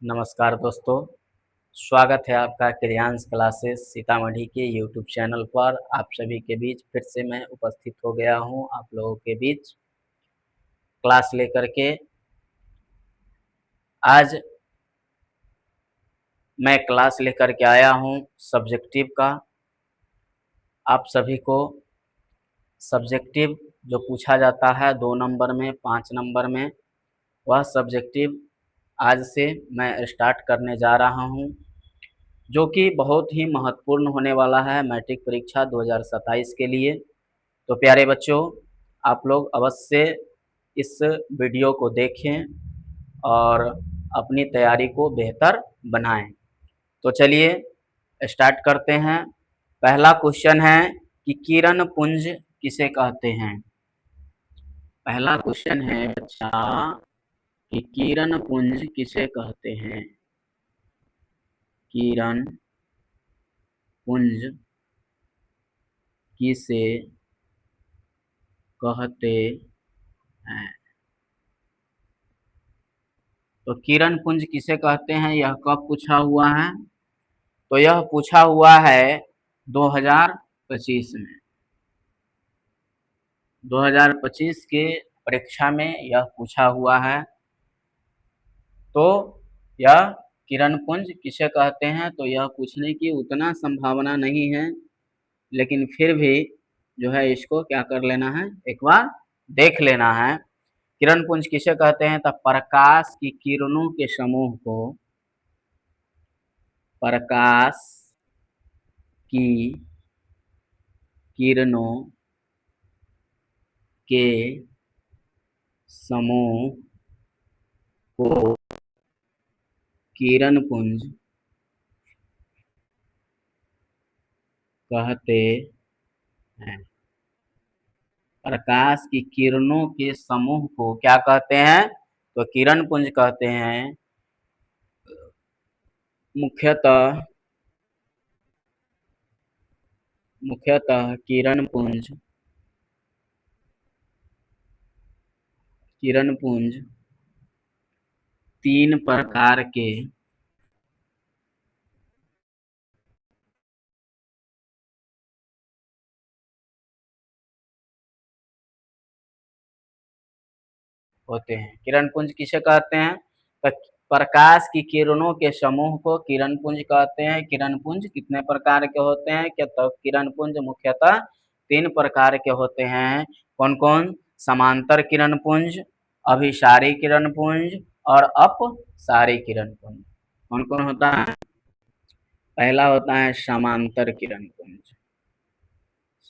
नमस्कार दोस्तों, स्वागत है आपका क्रियांश क्लासेस सीतामढ़ी के यूट्यूब चैनल पर। आप सभी के बीच फिर से मैं उपस्थित हो गया हूं आप लोगों के बीच क्लास लेकर के। आज मैं क्लास लेकर के आया हूं सब्जेक्टिव का। आप सभी को सब्जेक्टिव जो पूछा जाता है 2 नंबर में, 5 नंबर में, वह सब्जेक्टिव आज से मैं स्टार्ट करने जा रहा हूं, जो कि बहुत ही महत्वपूर्ण होने वाला है मैट्रिक परीक्षा 2027 के लिए। तो प्यारे बच्चों, आप लोग अवश्य इस वीडियो को देखें और अपनी तैयारी को बेहतर बनाएं। तो चलिए स्टार्ट करते हैं। पहला क्वेश्चन है कि किरण पुंज किसे कहते हैं। पहला क्वेश्चन है बच्चा कि किरण पुंज किसे कहते हैं। किरण पुंज किसे कहते हैं। तो किरण पुंज किसे कहते हैं, यह कब पूछा हुआ है? तो यह पूछा हुआ है 2025 में। 2025 के परीक्षा में यह पूछा हुआ है। तो यह किरण पुंज किसे कहते हैं, तो यह पूछने की उतना संभावना नहीं है, लेकिन फिर भी जो है इसको क्या कर लेना है, एक बार देख लेना है। किरण पुंज किसे कहते हैं? तो प्रकाश की किरणों के समूह को, प्रकाश की किरणों के समूह को किरण पुंज कहते हैं। प्रकाश की किरणों के समूह को क्या कहते हैं? तो किरण पुंज कहते हैं। मुख्यतः किरण पुंज 3 प्रकार के होते हैं। किरण पुंज किसे कहते हैं? तो प्रकाश की किरणों के समूह को किरण पुंज कहते हैं। किरण पुंज कितने प्रकार के होते हैं? क्या तो किरण पुंज मुख्यतः 3 प्रकार के होते हैं। कौन कौन? समांतर किरण पुंज, अभिसारी किरण पुंज और अपसारी किरण पुंज। कौन कौन होता है? पहला होता है समांतर किरण पुंज।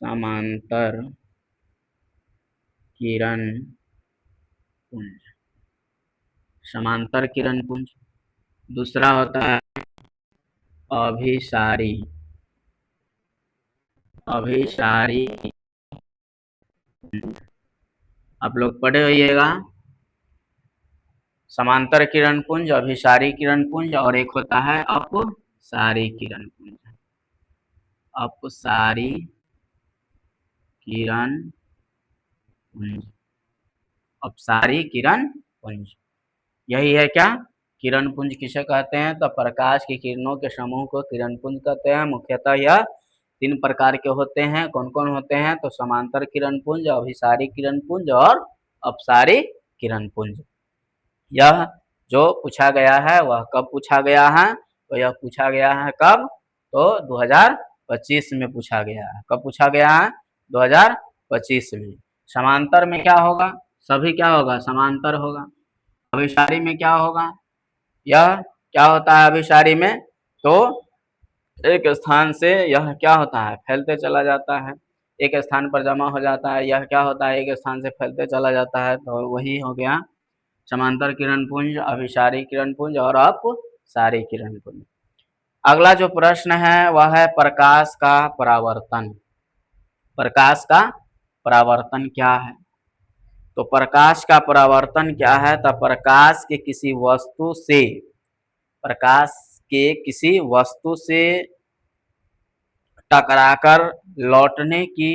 समांतर किरण पुंज, समांतर किरण पुंज। दूसरा होता है अभिसारी आप लोग पढ़े होइएगा। समांतर किरण पुंज, अभिसारी किरण पुंज और एक होता है अपसारी किरण पुंज। अपसारी किरण पुंज, अपसारी किरण पुंज, यही है क्या? किरण पुंज किसे कहते हैं? तो प्रकाश की किरणों के समूह को किरण पुंज कहते हैं। मुख्यतः यह 3 प्रकार के होते हैं। कौन कौन होते हैं? तो समांतर किरण पुंज, अभिसारी किरण पुंज और अपसारी किरण पुंज। यह जो पूछा गया है वह कब पूछा गया है? तो यह पूछा गया है कब? तो 2025 में पूछा गया है। कब पूछा गया है? 2025 में। समांतर में क्या होगा? सभी क्या होगा? समांतर होगा। अभिसारी में क्या होगा? यह क्या होता है अभिसारी में? तो एक स्थान से यह क्या होता है? फैलते चला जाता है, एक स्थान पर जमा हो जाता है। यह क्या होता है? एक स्थान से फैलते चला जाता है। तो वही हो गया समांतर किरण पुंज, अभिसारी किरण पुंज और अपसारी किरण पुंज। अगला जो प्रश्न है वह है प्रकाश का परावर्तन। प्रकाश का परावर्तन क्या है? तो प्रकाश का परावर्तन क्या है? तो प्रकाश के किसी वस्तु से, प्रकाश के किसी वस्तु से टकराकर लौटने की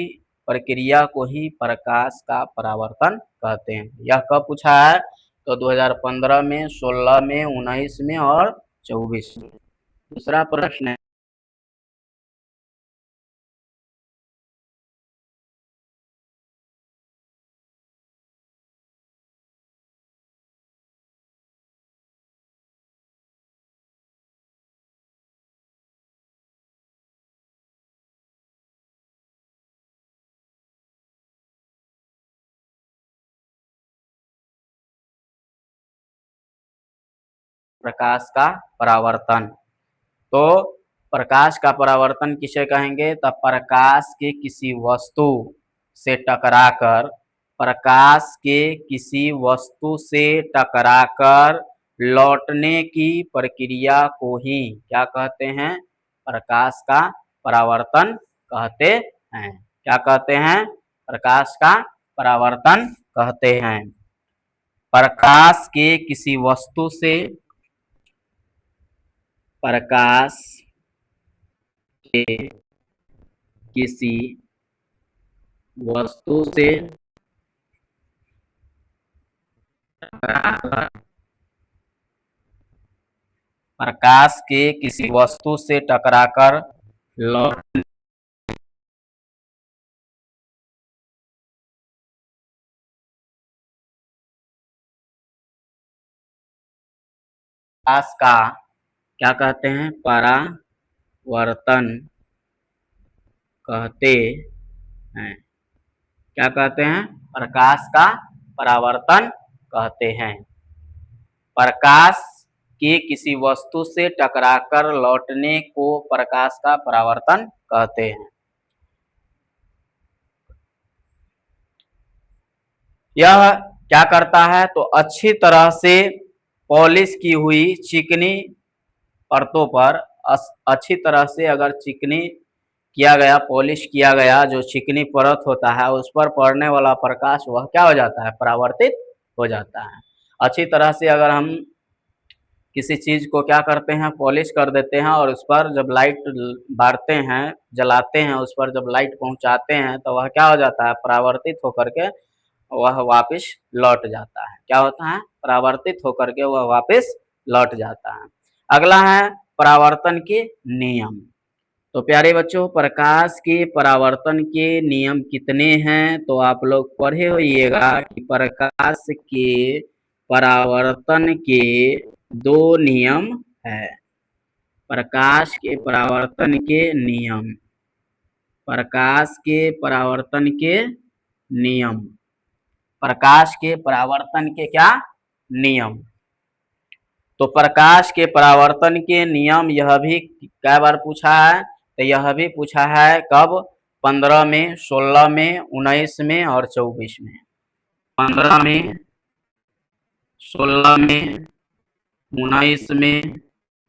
प्रक्रिया को ही प्रकाश का परावर्तन कहते हैं। यह कब पूछा है? तो 2015 में, 16 में, 19 में और 24 में। दूसरा प्रश्न है, प्रकाश का परावर्तन। तो प्रकाश का परावर्तन किसे कहेंगे? तो प्रकाश के किसी वस्तु से टकराकर, प्रकाश के किसी वस्तु से टकराकर लौटने की प्रक्रिया को ही क्या कहते हैं? प्रकाश का परावर्तन कहते हैं। क्या कहते हैं? प्रकाश का परावर्तन कहते हैं। प्रकाश के किसी वस्तु से, प्रकाश के किसी वस्तु से टकराकर, प्रकाश के किसी वस्तु से टकराकर लौट, प्रकाश का क्या कहते हैं? परावर्तन कहते हैं। क्या कहते हैं? प्रकाश का परावर्तन कहते हैं। प्रकाश के किसी वस्तु से टकराकर लौटने को प्रकाश का परावर्तन कहते हैं। यह क्या करता है? तो अच्छी तरह से पॉलिश की हुई चिकनी परतों पर, अच्छी तरह से अगर चिकनी किया गया, पॉलिश किया गया जो चिकनी परत होता है, उस पर पड़ने वाला प्रकाश वह क्या हो जाता है? परावर्तित हो जाता है। अच्छी तरह से अगर हम किसी चीज को क्या करते हैं? पॉलिश कर देते हैं और उस पर जब लाइट बारते हैं, जलाते हैं, उस पर जब लाइट पहुंचाते हैं, तो वह क्या हो जाता है? परावर्तित होकर के वह वापस लौट जाता है। क्या होता है? परावर्तित होकर के वह वापस लौट जाता है। अगला है परावर्तन के नियम। तो प्यारे बच्चों, प्रकाश के परावर्तन के नियम कितने हैं? तो आप लोग पढ़े होइएगा कि प्रकाश के परावर्तन के दो नियम है। प्रकाश के परावर्तन के नियम, प्रकाश के परावर्तन के नियम, प्रकाश के परावर्तन के क्या नियम? तो प्रकाश के परावर्तन के नियम, यह भी कई बार पूछा है। तो यह भी पूछा है कब? 15 में, 16 में, 19 में और 24 में। 15 में, 16 में, 19 में,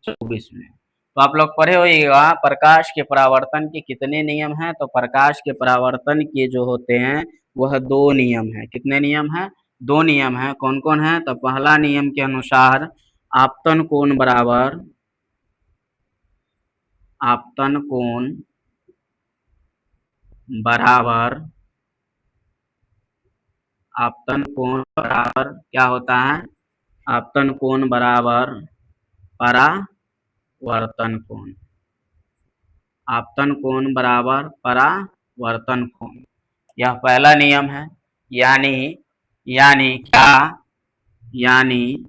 24 में। तो आप लोग पढ़े होइएगा प्रकाश के परावर्तन के कितने नियम हैं? तो प्रकाश के परावर्तन के जो होते हैं वह दो नियम है। कितने नियम हैं? दो नियम है। कौन कौन है? तो पहला नियम के अनुसार आपतन कोण बराबर, आपतन कोण बराबर, आपतन कोण बराबर क्या होता है? आपतन कोण बराबर परावर्तन कोण, आपतन कोण बराबर परावर्तन कोण, यह पहला नियम है। यानी यानी क्या? यानी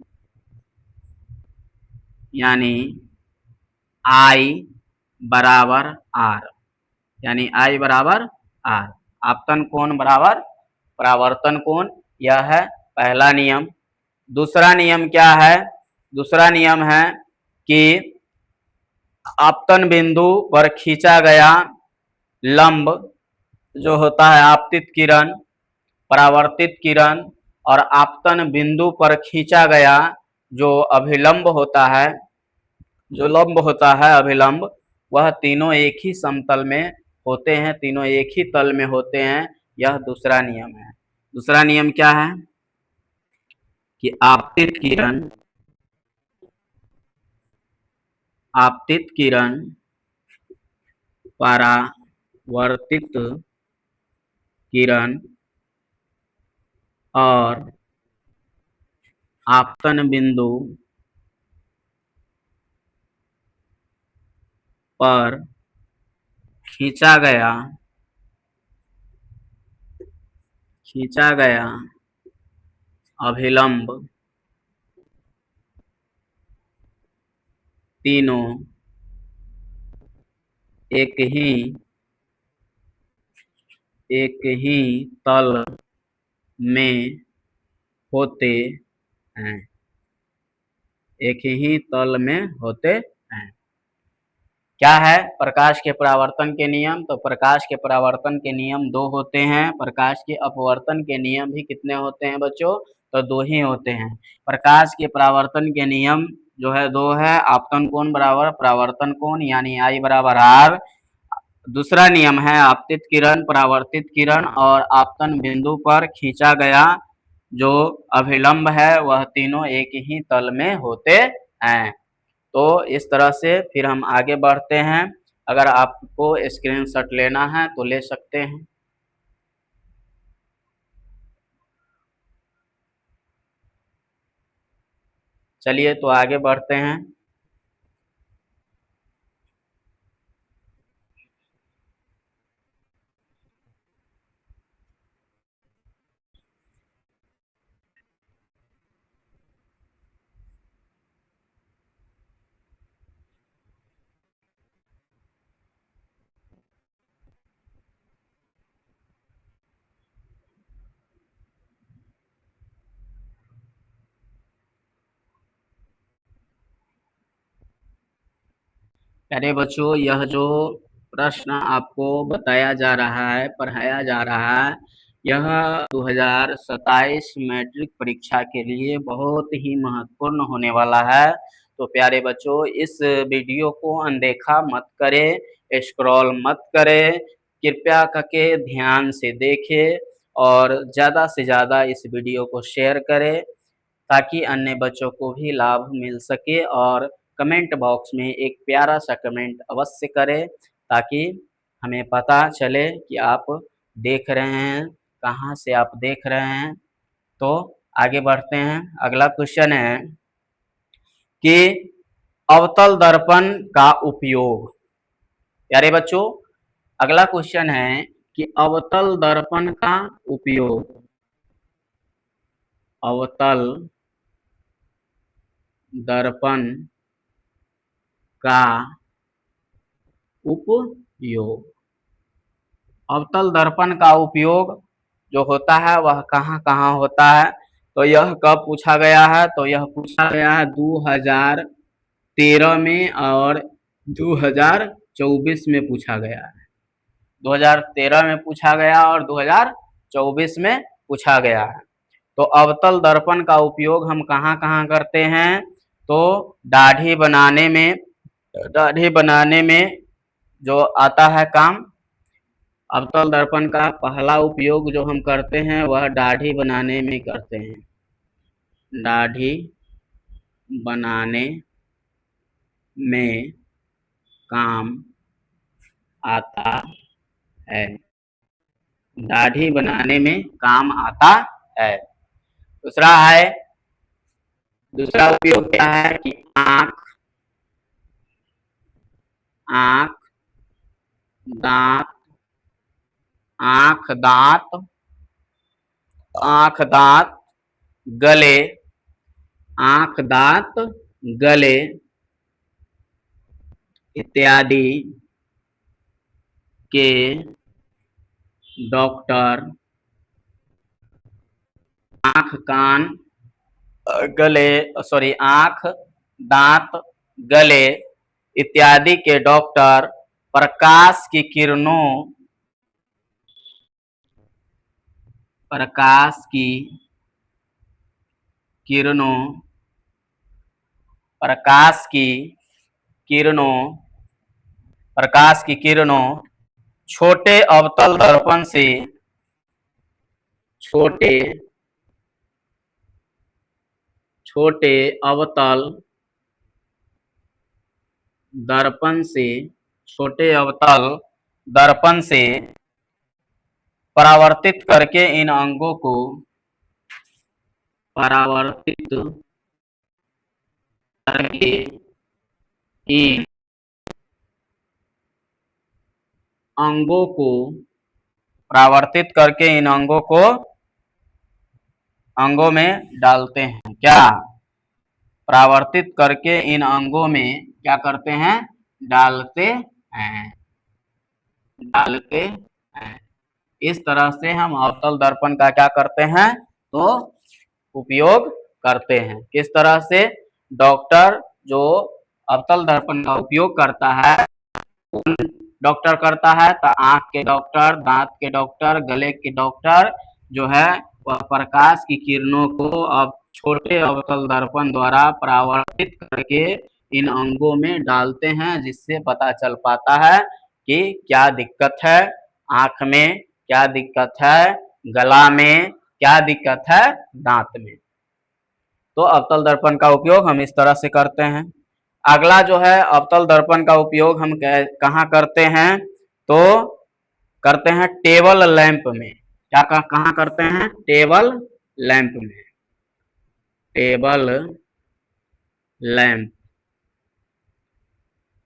यानी I बराबर R, यानी I बराबर R, आपतन कोण बराबर परावर्तन कोण, यह है पहला नियम। दूसरा नियम क्या है? दूसरा नियम है कि आपतन बिंदु पर खींचा गया लंब जो होता है आपतित किरण, परावर्तित किरण और आपतन बिंदु पर खींचा गया जो अभिलंब होता है, जो लंब होता है अभिलंब, वह तीनों एक ही समतल में होते हैं, तीनों एक ही तल में होते हैं। यह दूसरा नियम है। दूसरा नियम क्या है? कि आपतित किरण, आपतित किरण परावर्तित किरण और आपतन बिंदु पर खींचा गया अभिलंब तीनों एक ही तल में होते हैं। एक ही तल में होते हैं। क्या है प्रकाश के परावर्तन के नियम? तो प्रकाश के परावर्तन के नियम दो होते हैं। प्रकाश के अपवर्तन के नियम भी कितने होते हैं बच्चों? तो दो ही होते हैं। प्रकाश के परावर्तन के नियम जो है दो है, आपतन कोण बराबर परावर्तन कोण यानी I बराबर R। दूसरा नियम है आपतित किरण, परावर्तित किरण और आपतन बिंदु पर खींचा गया जो अभिलंब है वह तीनों एक ही तल में होते हैं। तो इस तरह से फिर हम आगे बढ़ते हैं। अगर आपको स्क्रीनशॉट लेना है तो ले सकते हैं। चलिए तो आगे बढ़ते हैं। प्यारे बच्चों, यह जो प्रश्न आपको बताया जा रहा है, पढ़ाया जा रहा है, यह 2027 मैट्रिक परीक्षा के लिए बहुत ही महत्वपूर्ण होने वाला है। तो प्यारे बच्चों, इस वीडियो को अनदेखा मत करें, स्क्रॉल मत करें, कृपया करके ध्यान से देखें और ज़्यादा से ज़्यादा इस वीडियो को शेयर करें ताकि अन्य बच्चों को भी लाभ मिल सके। और कमेंट बॉक्स में एक प्यारा सा कमेंट अवश्य करें ताकि हमें पता चले कि आप देख रहे हैं, कहाँ से आप देख रहे हैं। तो आगे बढ़ते हैं। अगला क्वेश्चन है कि अवतल दर्पण का उपयोग। प्यारे बच्चों, अगला क्वेश्चन है कि अवतल दर्पण का उपयोग। अवतल दर्पण का उपयोग। अवतल दर्पण का उपयोग जो होता है वह कहाँ कहाँ होता है? तो यह कब पूछा गया है? तो यह पूछा गया है 2013 में और 2024 में पूछा गया है। 2013 में पूछा गया और 2024 में पूछा गया है। तो अवतल दर्पण का उपयोग हम कहाँ कहाँ करते हैं? तो दाढ़ी बनाने में जो आता है काम, अवतल दर्पण का पहला उपयोग जो हम करते हैं वह दाढ़ी बनाने में करते हैं। दाढ़ी बनाने में काम आता है। दाढ़ी बनाने में काम आता है। दूसरा उपयोग क्या है कि आँख दांत गले इत्यादि के डॉक्टर आँख दांत गले इत्यादि के डॉक्टर प्रकाश की किरणों छोटे अवतल दर्पण से परावर्तित करके इन अंगों को परावर्तित करके इन अंगों को परावर्तित करके इन अंगों में डालते हैं। क्या? परावर्तित करके इन अंगों में क्या करते हैं? डालते हैं, डालते हैं। इस तरह से हम अवतल दर्पण का क्या करते हैं? तो उपयोग करते हैं। किस तरह से? डॉक्टर जो अवतल दर्पण का उपयोग करता है, डॉक्टर करता है तो आंख के डॉक्टर, दांत के डॉक्टर, गले के डॉक्टर जो है वह प्रकाश की किरणों को अब छोटे अवतल दर्पण द्वारा परावर्तित करके इन अंगों में डालते हैं, जिससे पता चल पाता है कि क्या दिक्कत है, आंख में क्या दिक्कत है, गला में क्या दिक्कत है, दांत में। तो अवतल दर्पण का उपयोग हम इस तरह से करते हैं। अगला जो है अवतल दर्पण का उपयोग हम कहाँ करते हैं? तो करते हैं टेबल लैंप में। क्या कहाँ करते हैं? टेबल लैंप में। टेबल लैंप,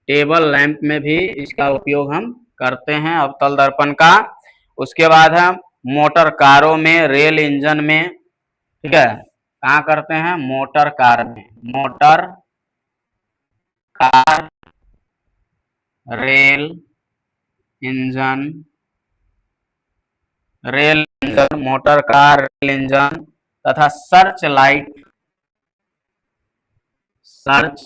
टेबल लैंप में भी इसका उपयोग हम करते हैं अवतल दर्पण का। उसके बाद हम मोटर कारों में, रेल इंजन में, ठीक है, कहाँ करते हैं? मोटर कार में। Motor car, rail engine, motor car, rail engine तथा सर्च लाइट, सर्च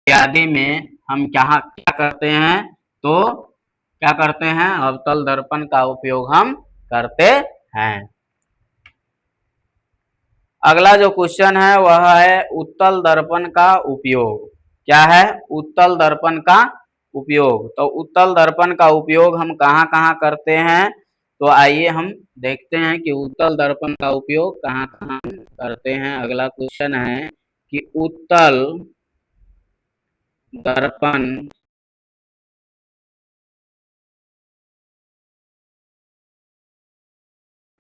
इत्यादि में हम क्या करते हैं? तो क्या करते हैं? अवतल दर्पण का उपयोग हम करते हैं। अगला जो क्वेश्चन है वह है उत्तल दर्पण का उपयोग। क्या है? उत्तल दर्पण का उपयोग। तो उत्तल दर्पण का उपयोग हम कहाँ कहाँ करते हैं? तो आइए हम देखते हैं कि उत्तल दर्पण का उपयोग कहाँ कहाँ करते हैं। अगला क्वेश्चन है कि उत्तल दर्पण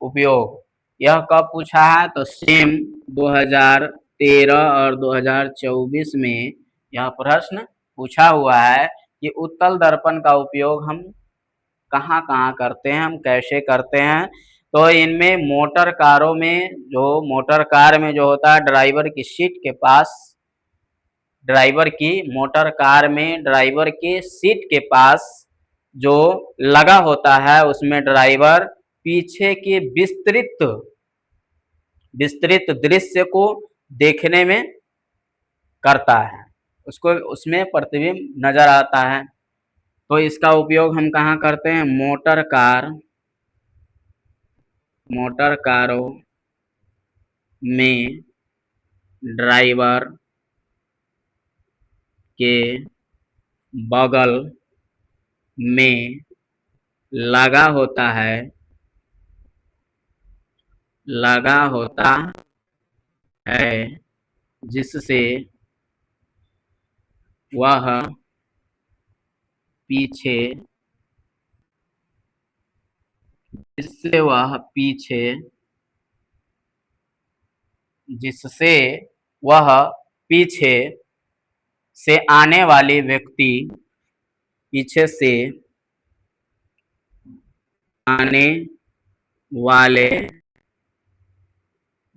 उपयोग यह कब पूछा है? तो सेम 2013 और 2024 में यह प्रश्न पूछा हुआ है कि उत्तल दर्पण का उपयोग हम कहाँ कहाँ करते हैं, हम कैसे करते हैं। तो इनमें मोटर कारों में, जो मोटर कार में जो होता है ड्राइवर की सीट के पास, ड्राइवर की मोटर कार में ड्राइवर के सीट के पास जो लगा होता है, उसमें ड्राइवर पीछे के विस्तृत दृश्य को देखने में करता है, उसको उसमें प्रतिबिंब नजर आता है। तो इसका उपयोग हम कहाँ करते हैं? मोटर कारों में ड्राइवर के बगल में लगा होता है, जिससे वह पीछे जिससे वह पीछे से आने वाले व्यक्ति, पीछे से आने वाले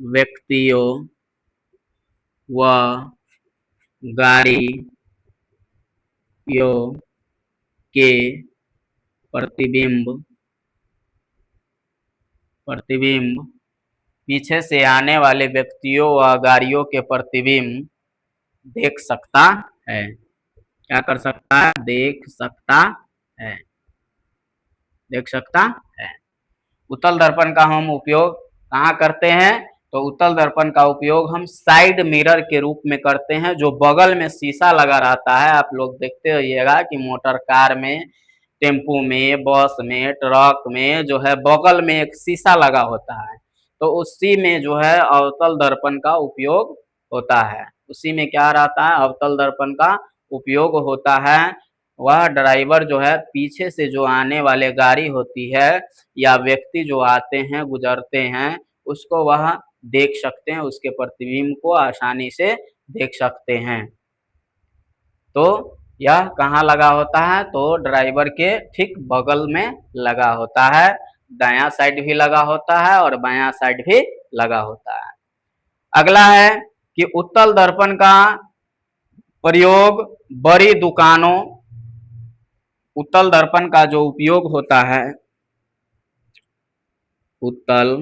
व्यक्तियों व गाड़ियों के प्रतिबिंब पीछे से आने वाले व्यक्तियों व गाड़ियों के प्रतिबिंब देख सकता है। क्या कर सकता है? देख सकता है, देख सकता है। उत्तल दर्पण का हम उपयोग कहाँ करते हैं? तो उत्तल दर्पण का उपयोग हम साइड मिरर के रूप में करते हैं, जो बगल में शीशा लगा रहता है। आप लोग देखते रहिएगा कि मोटर कार में, टेम्पू में, बस में, ट्रक में जो है बगल में एक शीशा लगा होता है, तो उसी में जो है अवतल दर्पण का उपयोग होता है। उसी में क्या रहता है? अवतल दर्पण का उपयोग होता है। वह ड्राइवर जो है पीछे से जो आने वाले गाड़ी होती है या व्यक्ति जो आते हैं, गुजरते हैं, उसको वह देख सकते हैं, उसके प्रतिबिंब को आसानी से देख सकते हैं। तो यह कहाँ लगा होता है? तो ड्राइवर के ठीक बगल में लगा होता है। दायां साइड भी लगा होता है और बायां साइड भी लगा होता है। अगला है कि उत्तल दर्पण का प्रयोग बड़ी दुकानों, उत्तल दर्पण का जो उपयोग होता है, उत्तल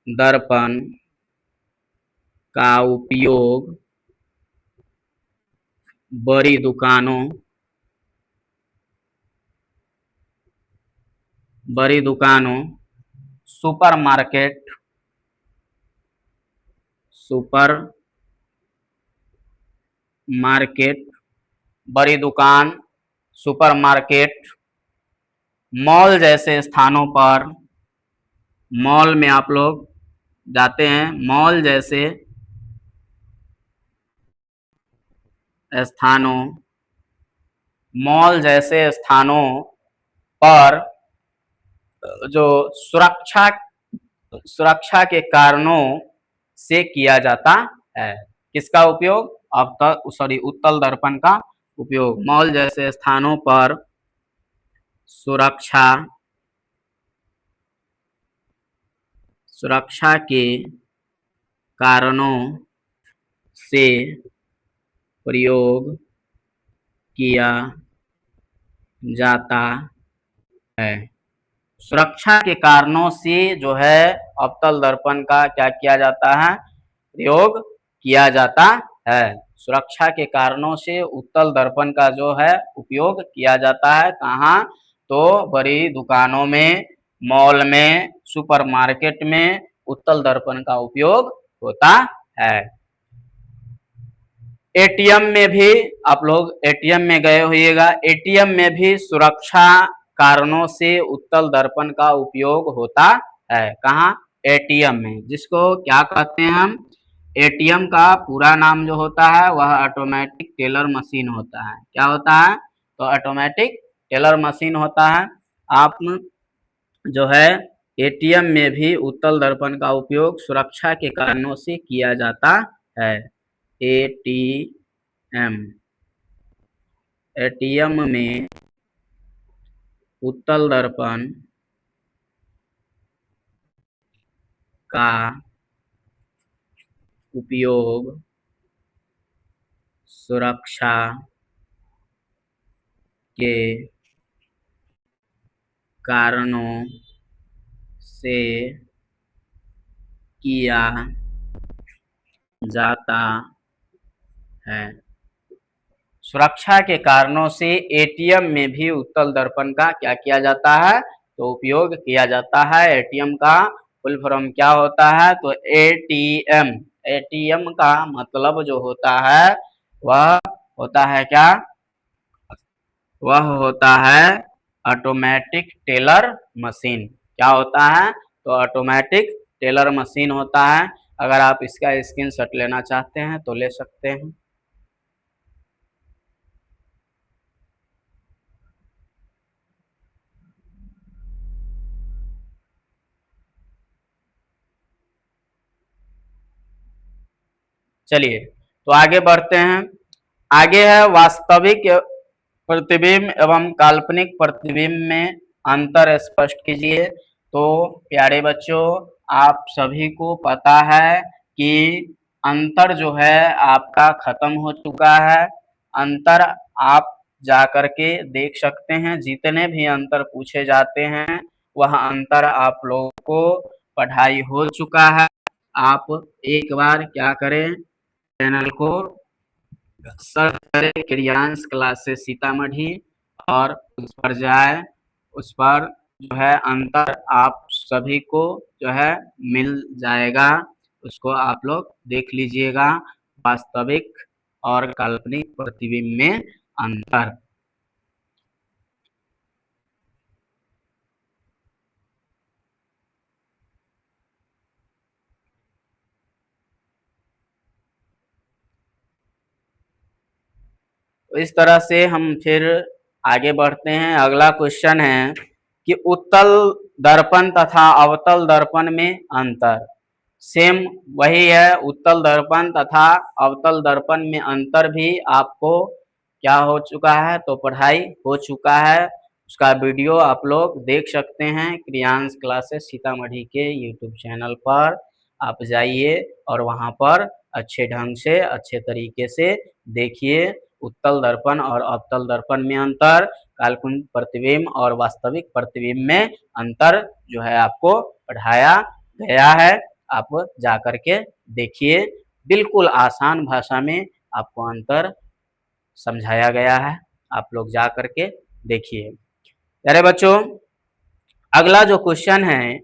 दर्पण का उपयोग बड़ी दुकानों, बड़ी दुकानों, सुपरमार्केट, सुपर मार्केट, बड़ी दुकान, सुपरमार्केट, मॉल जैसे स्थानों पर, मॉल में आप लोग जाते हैं, मॉल जैसे स्थानों, मॉल जैसे स्थानों पर जो सुरक्षा सुरक्षा के कारणों से किया जाता है। किसका उपयोग? उत्तल दर्पण का उपयोग मॉल जैसे स्थानों पर सुरक्षा सुरक्षा के कारणों से प्रयोग किया जाता है। सुरक्षा के कारणों से जो है अवतल दर्पण का क्या किया जाता है? प्रयोग किया जाता है। सुरक्षा के कारणों से उत्तल दर्पण का जो है उपयोग किया जाता है। कहाँ? तो बड़ी दुकानों में, मॉल में, सुपरमार्केट में उत्तल दर्पण का उपयोग होता है। एटीएम में भी आप लोग एटीएम में गए होइएगा, एटीएम में भी सुरक्षा कारणों से उत्तल दर्पण का उपयोग होता है। कहाँ? एटीएम में, जिसको क्या कहते हैं हम? एटीएम का पूरा नाम जो होता है वह ऑटोमेटिक टेलर मशीन होता है। क्या होता है? तो ऑटोमेटिक टेलर मशीन होता है। आप जो है एटीएम में भी उत्तल दर्पण का उपयोग सुरक्षा के कारणों से किया जाता है। एटीएम, एटीएम में उत्तल दर्पण का उपयोग सुरक्षा के कारणों से किया जाता है। सुरक्षा के कारणों से एटीएम में भी उत्तल दर्पण का क्या किया जाता है? तो उपयोग किया जाता है। एटीएम का फुल फॉर्म क्या होता है? तो एटीएम, एटीएम का मतलब जो होता है वह होता है क्या? वह होता है ऑटोमेटिक टेलर मशीन। क्या होता है? तो ऑटोमेटिक टेलर मशीन होता है। अगर आप इसका स्क्रीनशॉट लेना चाहते हैं तो ले सकते हैं। चलिए तो आगे बढ़ते हैं। आगे है वास्तविक प्रतिबिंब एवं काल्पनिक प्रतिबिंब में अंतर स्पष्ट कीजिए। तो प्यारे बच्चों, आप सभी को पता है कि अंतर जो है आपका खत्म हो चुका है। अंतर आप जा करके देख सकते हैं। जितने भी अंतर पूछे जाते हैं वह अंतर आप लोगों को पढ़ाई हो चुका है। आप एक बार क्या करें, चैनल को सर्च करें क्रियांश क्लासेस सीतामढ़ी और उस पर जाए। उस पर जो है अंतर आप सभी को जो है मिल जाएगा। उसको आप लोग देख लीजिएगा, वास्तविक और काल्पनिक प्रतिबिंब में अंतर। इस तरह से हम फिर आगे बढ़ते हैं। अगला क्वेश्चन है कि उत्तल दर्पण तथा अवतल दर्पण में अंतर। सेम वही है, उत्तल दर्पण तथा अवतल दर्पण में अंतर भी आपको क्या हो चुका है, तो पढ़ाई हो चुका है। उसका वीडियो आप लोग देख सकते हैं क्रियांश क्लासेस सीतामढ़ी के यूट्यूब चैनल पर। आप जाइए और वहां पर अच्छे ढंग से अच्छे तरीके से देखिए उत्तल दर्पण और अवतल दर्पण में अंतर, काल्पनिक प्रतिबिंब और वास्तविक प्रतिबिंब में अंतर जो है आपको पढ़ाया गया है। आप जा करके देखिए, बिल्कुल आसान भाषा में आपको अंतर समझाया गया है, आप लोग जा करके देखिए। प्यारे बच्चों, अगला जो क्वेश्चन है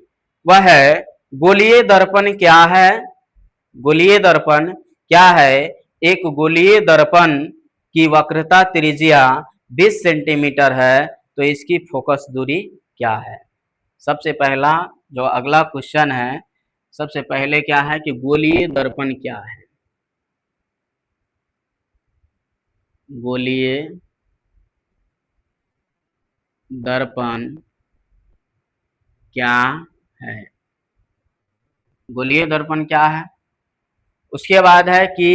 वह है गोलीय दर्पण क्या है। गोलीय दर्पण क्या है? एक गोलीय दर्पण की वक्रता त्रिज्या 20 सेंटीमीटर है, तो इसकी फोकस दूरी क्या है? सबसे पहला जो अगला क्वेश्चन है, सबसे पहले क्या है कि गोलीय दर्पण क्या है? गोलीय दर्पण क्या है? गोलीय दर्पण क्या है? उसके बाद है कि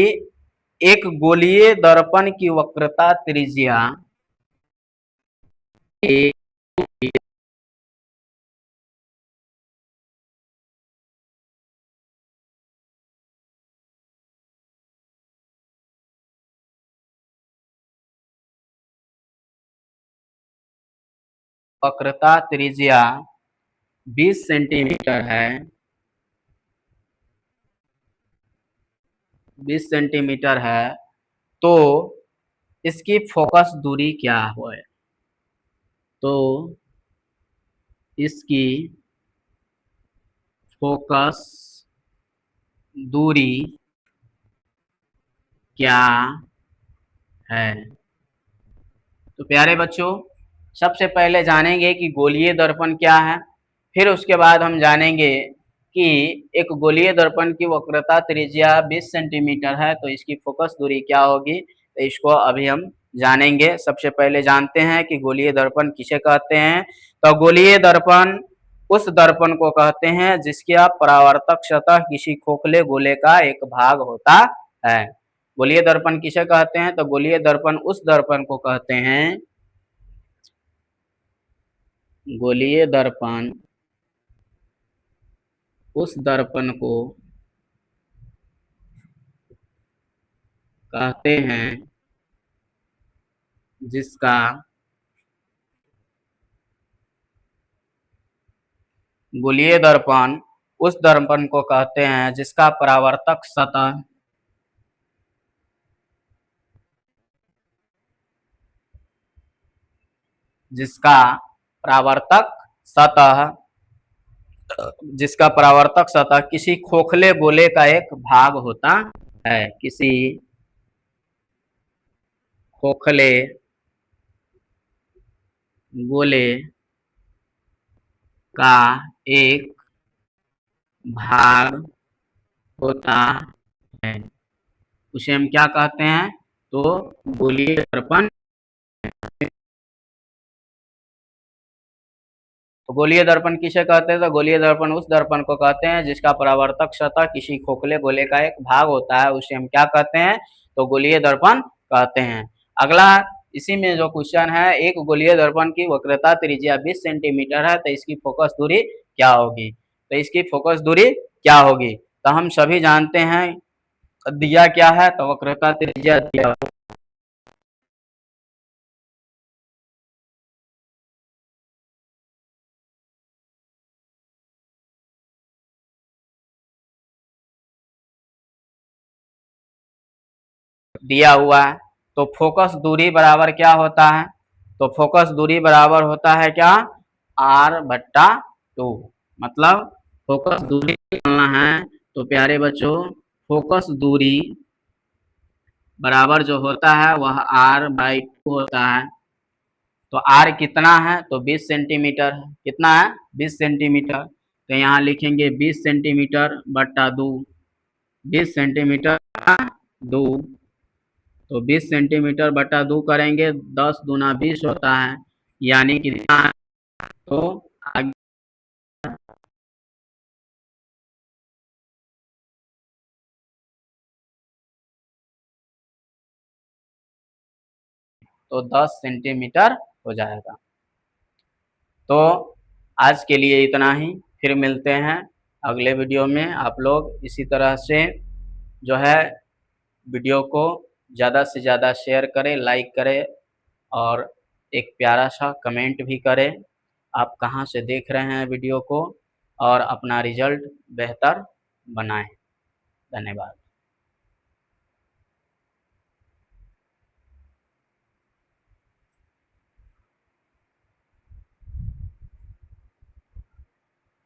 एक गोलीय दर्पण की वक्रता त्रिज्या एक वक्रता त्रिज्या 20 सेंटीमीटर है, 20 सेंटीमीटर है, तो इसकी फोकस दूरी क्या है? तो इसकी फोकस दूरी क्या है? तो प्यारे बच्चों, सबसे पहले जानेंगे कि गोलीय दर्पण क्या है, फिर उसके बाद हम जानेंगे कि एक गोलीय दर्पण की वक्रता त्रिज्या 20 सेंटीमीटर है, तो इसकी फोकस दूरी क्या होगी, तो इसको अभी हम जानेंगे। सबसे पहले जानते हैं कि गोलीय दर्पण किसे कहते हैं। तो गोलीय दर्पण उस दर्पण को कहते हैं जिसका परावर्तक सतह किसी खोखले गोले का एक भाग होता है। गोलीय दर्पण किसे कहते हैं? तो गोलीय दर्पण उस दर्पण को कहते हैं, गोलीय दर्पण उस दर्पण को कहते हैं जिसका गोलीय दर्पण उस दर्पण को कहते हैं जिसका परावर्तक सतह जिसका परावर्तक सतह जिसका परावर्तक सतह किसी खोखले गोले का एक भाग होता है। किसी खोखले गोले का एक भाग होता है, उसे हम क्या कहते हैं? तो गोलीय दर्पण। तो गोलीय दर्पण किसे कहते हैं? तो गोलीय दर्पण उस दर्पण को कहते हैं जिसका परावर्तक सतह किसी खोखले गोले का एक भाग होता है, उसे हम क्या कहते हैं? तो गोलीय दर्पण कहते हैं। अगला इसी में जो क्वेश्चन है, एक गोलीय दर्पण की वक्रता त्रिज्या 20 सेंटीमीटर है, तो इसकी फोकस दूरी क्या होगी? तो इसकी फोकस दूरी क्या होगी? तो हम सभी जानते हैं दिया क्या है, तो वक्रता त्रिज्या दिया हुआ है। तो फोकस दूरी बराबर क्या होता है? तो फोकस दूरी बराबर होता है क्या? r/2। मतलब फोकस दूरी निकालना है तो प्यारे बच्चों, फोकस दूरी बराबर जो होता है वह r/2 होता है। तो r कितना है? तो 20 सेंटीमीटर है। कितना है? 20 सेंटीमीटर। तो यहाँ लिखेंगे 20 सेंटीमीटर बट्टा 2, 20 सेंटीमीटर 2, तो 20 सेंटीमीटर बटा 2 करेंगे, 10 दूना 20 होता है, यानी कि तो आगे तो 10 सेंटीमीटर हो जाएगा। तो आज के लिए इतना ही, फिर मिलते हैं अगले वीडियो में। आप लोग इसी तरह से जो है वीडियो को ज़्यादा से ज़्यादा शेयर करें, लाइक करें और एक प्यारा-सा कमेंट भी करें। आप कहाँ से देख रहे हैं वीडियो को और अपना रिज़ल्ट बेहतर बनाएँ। धन्यवाद।